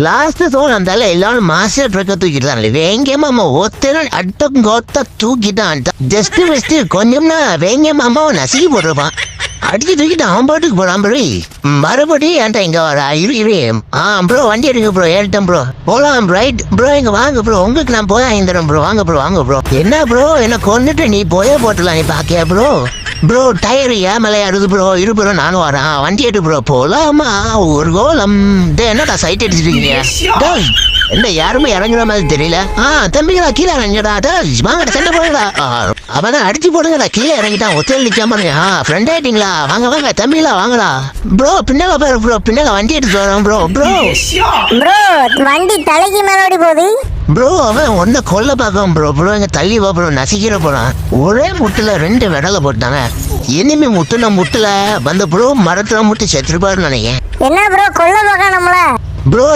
Last தோல் அந்த எல்லாரும் மாஸ்டர் ட்ரக்க தூக்கிட்டான். வேங்க மாமா ஒருத்தரும் அட்டம் கோத்த தூக்கிட்டான். ஜஸ்ட் வெஸ்ட் கொஞ்சம்னா வேங்க மாமாவை நசுக்கி போட்டிருப்பான். அடிச்சு தூக்கிட்டு அவன் பாட்டுக்கு போறான் ப்ரோ. மறுபடி ஏன்டா இங்க வர இரு. ப்ரோ வண்டி எடுங்க ப்ரோ, ஏறிட்டேன் ப்ரோ, போலாம் ரைட் ப்ரோ. இங்க வாங்க ப்ரோ, உங்களுக்கு நான் போய் ஆகிந்தரேன் ப்ரோ. வாங்க ப்ரோ. என்ன ப்ரோ என்ன கொண்டுட்டு நீ போயே போட்டுலாம் நீ பாக்கியா ப்ரோ டயர் ஏமலை அறுது ப்ரோ. இரு ப்ரோ நானும் வரேன், வண்டி எடு ப்ரோ, போலாமா ஒரு கோலம். என்னடா சைட் அடிச்சிருக்கீங்க? என்ன யாருமே இறங்குற மாதிரி தெரியல. தம்பிங்களா கீழே இறங்கிடா, வாங்கடா சண்டை போடுங்கடா. அவதான் அடிச்சு போடுங்கடா, கீழே இறங்கிட்டான். ஒத்தையில் நிக்காம ஃப்ரெண்ட் ஆயிட்டீங்களா? வாங்க தம்பிங்களா வாங்கடா. ப்ரோ பின்னால பாரு ப்ரோ, பின்னால வண்டி எடுத்து வரேன் ப்ரோ. வண்டி தலைக்கு மேலோடி போகுது ப்ரோ. அவன் ஒன்ன கொல்ல பார்க்காம ப்ரோ எங்க தள்ளி வா ப்ரோ, நசிக்கிற போறான். ஒரே முட்டுல 2 விடலை போட்டாங்க. இனிமே முட்டுல வந்த ப்ரோ மரத்துல முட்டு செத்துருப்பாருன்னு நினைக்கிறேன். என்ன ப்ரோ கொல்ல பார்க்க நம்மள ப்ரோ.